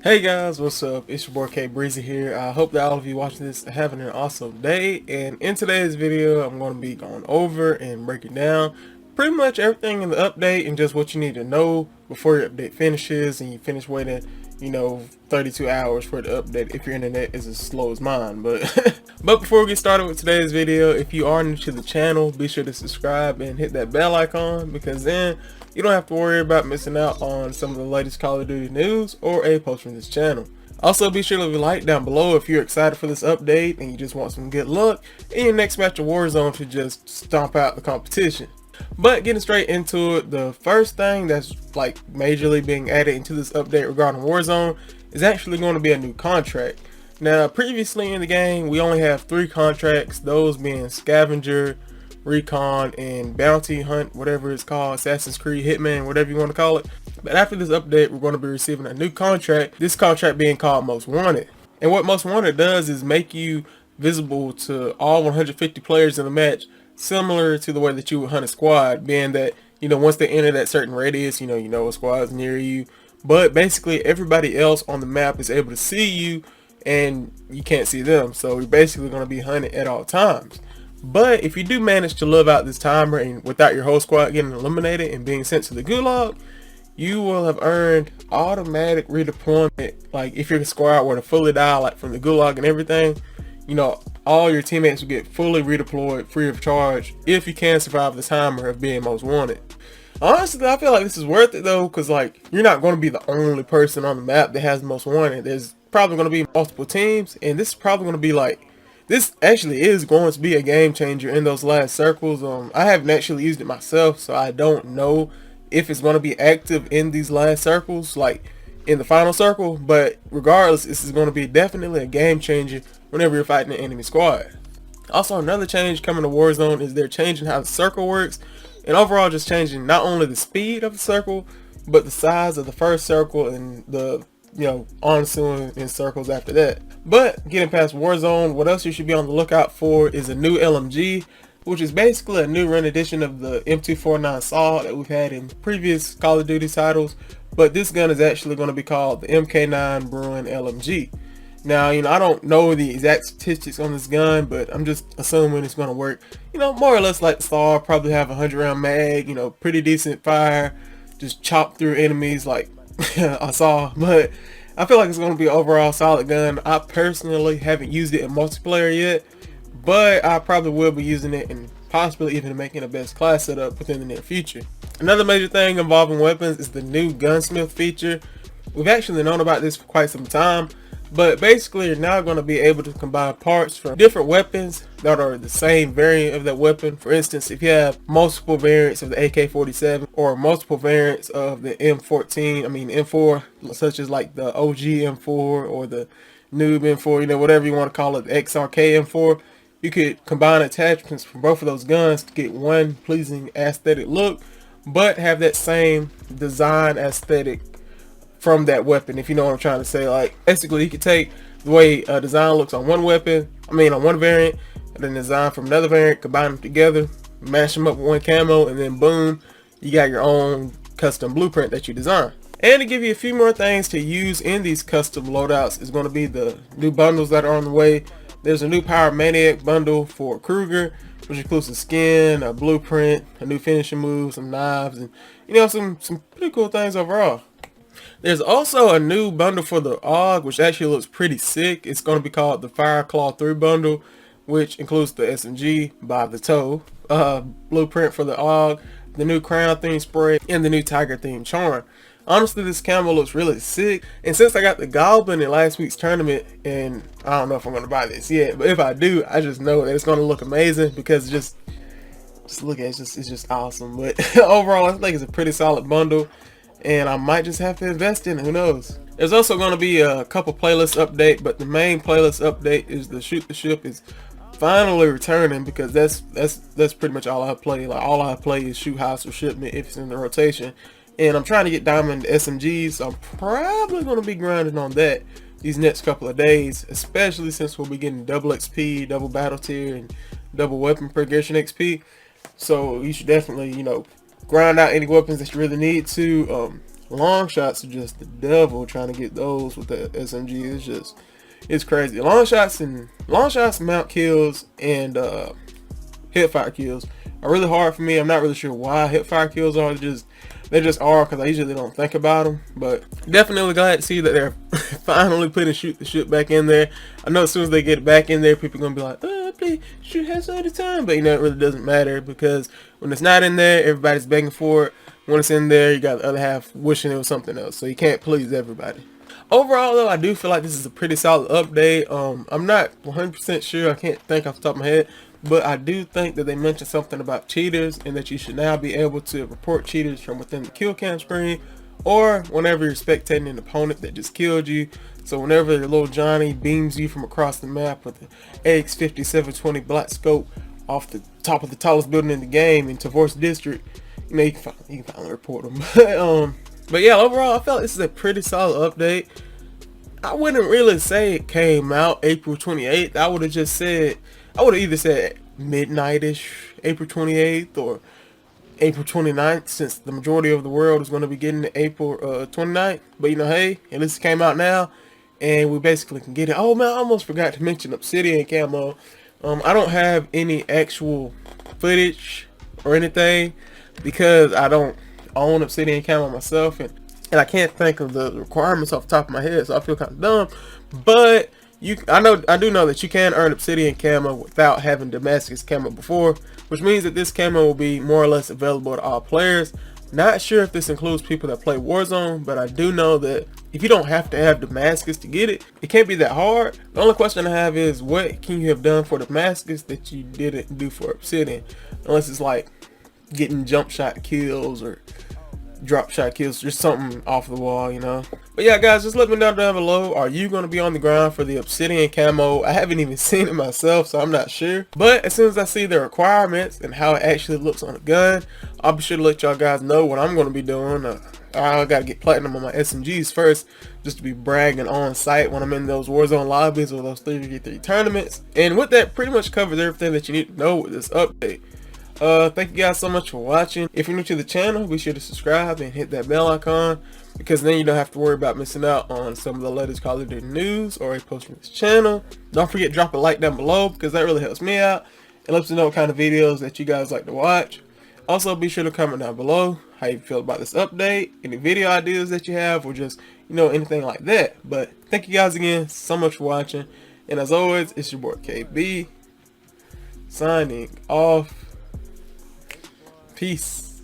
Hey guys, what's up? It's your boy K Breezy here. I hope that all of you watching this are having an awesome day. And in today's video, I'm going to be going over and breaking down pretty much everything in the update and just what you need to know before your update finishes and you finish waiting, 32 hours for the update if your internet is as slow as mine. But but before we get started with today's video, if you are new to the channel, be sure to subscribe and hit that bell icon, because then you don't have to worry about missing out on some of the latest Call of Duty news or a post from this channel. Also, be sure to leave a like down below if you're excited for this update and you just want some good luck in your next match of Warzone to just stomp out the competition. But getting straight into it, the first thing that's like majorly being added into this update regarding Warzone is actually going to be a new contract. Now, previously in the game, we only have 3 contracts, those being Scavenger, Recon, and Bounty Hunt, whatever it's called, Assassin's Creed, Hitman, whatever you want to call it. But after this update, we're going to be receiving a new contract, this contract being called Most Wanted. And what Most Wanted does is make you visible to all 150 players in the match, similar to the way that you would hunt a squad, being that, once they enter that certain radius, you know a squad's near you. But basically everybody else on the map is able to see you and you can't see them. So you're basically going to be hunted at all times. But if you do manage to live out this timer and without your whole squad getting eliminated and being sent to the gulag, you will have earned automatic redeployment. Like if your squad were to fully die, like from the gulag and everything, all your teammates will get fully redeployed free of charge if you can survive the timer of being most wanted. Honestly, I feel like this is worth it though, because like you're not going to be the only person on the map that has most wanted. There's probably going to be multiple teams, and this is probably going to be like, this actually is going to be a game changer in those last circles. I haven't actually used it myself, so I don't know if it's going to be active in these last circles, like in the final circle. But regardless, this is going to be definitely a game changer whenever you're fighting an enemy squad. Also, another change coming to Warzone is they're changing how the circle works, and overall just changing not only the speed of the circle, but the size of the first circle and the ensuing in circles after that. But getting past Warzone, what else you should be on the lookout for is a new LMG, which is basically a new rendition of the M249 SAW that we've had in previous Call of Duty titles. But this gun is actually going to be called the MK9 Bruin LMG. Now, I don't know the exact statistics on this gun, but I'm just assuming it's going to work, more or less like the SAW, probably have a 100-round mag, pretty decent fire, just chop through enemies like I saw. But I feel like it's going to be an overall solid gun. I personally haven't used it in multiplayer yet, but I probably will be using it and possibly even making a best class setup within the near future. Another major thing involving weapons is the new gunsmith feature. We've actually known about this for quite some time, but basically you're now going to be able to combine parts from different weapons that are the same variant of that weapon. For instance, if you have multiple variants of the AK-47 or multiple variants of the M4, such as like the OG M4 or the noob M4, whatever you want to call it, the XRK M4, you could combine attachments from both of those guns to get one pleasing aesthetic look, but have that same design aesthetic from that weapon, if you know what I'm trying to say. Like basically you could take the way a design looks on one weapon, on one variant, and then design from another variant, combine them together, mash them up with one camo, and then boom, you got your own custom blueprint that you design. And to give you a few more things to use in these custom loadouts is going to be the new bundles that are on the way. There's a new Power Maniac bundle for Kruger, which includes a skin, a blueprint, a new finishing move, some knives, and some pretty cool things overall. There's also a new bundle for the AUG, which actually looks pretty sick. It's going to be called the Fireclaw 3 bundle, which includes the SMG by the toe, blueprint for the AUG, the new crown theme spray, and the new tiger theme charm. Honestly, this camo looks really sick, and since I got the Goblin in last week's tournament, and I don't know if I'm going to buy this yet, but if I do, I just know that it's going to look amazing, because just look at it, it's just awesome. But overall, I think it's a pretty solid bundle, and I might just have to invest in it, who knows. There's also going to be a couple playlist update, but the main playlist update is the Shoot the Ship is finally returning, because that's pretty much all I play. Like all I play is Shoot House or Shipment if it's in the rotation. And I'm trying to get Diamond SMGs, so I'm probably going to be grinding on that these next couple of days, especially since we'll be getting double XP, double battle tier, and double weapon progression XP. So you should definitely, grind out any weapons that you really need to. Long shots are just the devil trying to get those with the SMG. It's crazy. Long shots, mount kills, and hipfire kills are really hard for me. I'm not really sure why hipfire kills are. They just are, because I usually don't think about them. But definitely glad to see that they're finally putting shoot the shit back in there. I know as soon as they get it back in there, people are gonna be like, oh, please shoot half all the time. But you know, it really doesn't matter, because when it's not in there, everybody's begging for it. When it's in there, you got the other half wishing it was something else. So you can't please everybody. Overall, though, I do feel like this is a pretty solid update. I'm not 100% sure. I can't think off the top of my head. But I do think that they mentioned something about cheaters, and that you should now be able to report cheaters from within the kill cam screen, or whenever you're spectating an opponent that just killed you. So whenever your little Johnny beams you from across the map with the AX5720 black scope off the top of the tallest building in the game in Tavors District, you know, you can finally report them. But yeah, overall, I felt this is a pretty solid update. I wouldn't really say it came out April 28th. I would have either said midnight-ish, April 28th, or April 29th, since the majority of the world is going to be getting the April 29th. But you know, hey, at least it came out now, and we basically can get it. Oh man, I almost forgot to mention Obsidian Camo. I don't have any actual footage or anything, because I don't own Obsidian Camo myself, and I can't think of the requirements off the top of my head, so I feel kind of dumb. But I do know that you can earn Obsidian Camo without having Damascus Camo before, which means that this camo will be more or less available to all players. Not sure if this includes people that play Warzone, but I do know that if you don't have to have Damascus to get it, it can't be that hard. The only question I have is, what can you have done for Damascus that you didn't do for Obsidian? Unless it's like getting jump shot kills or drop shot kills, just something off the wall, you know. But yeah, guys, just let me know down below, are you going to be on the ground for the Obsidian Camo? I haven't even seen it myself, so I'm not sure. But as soon as I see the requirements and how it actually looks on a gun, I'll be sure to let y'all guys know what I'm going to be doing. I got to get platinum on my SMGs first, just to be bragging on site when I'm in those Warzone lobbies or those 3v3 tournaments. And with that, pretty much covers everything that you need to know with this update. Thank you guys so much for watching. If you're new to the channel, be sure to subscribe and hit that bell icon, because then you don't have to worry about missing out on some of the latest Call of Duty news or a post from this channel. Don't forget to drop a like down below, because that really helps me out and lets me know what kind of videos that you guys like to watch. Also, be sure to comment down below how you feel about this update, any video ideas that you have, or just, you know, anything like that. But thank you guys again so much for watching, and as always, it's your boy KB signing off. Peace.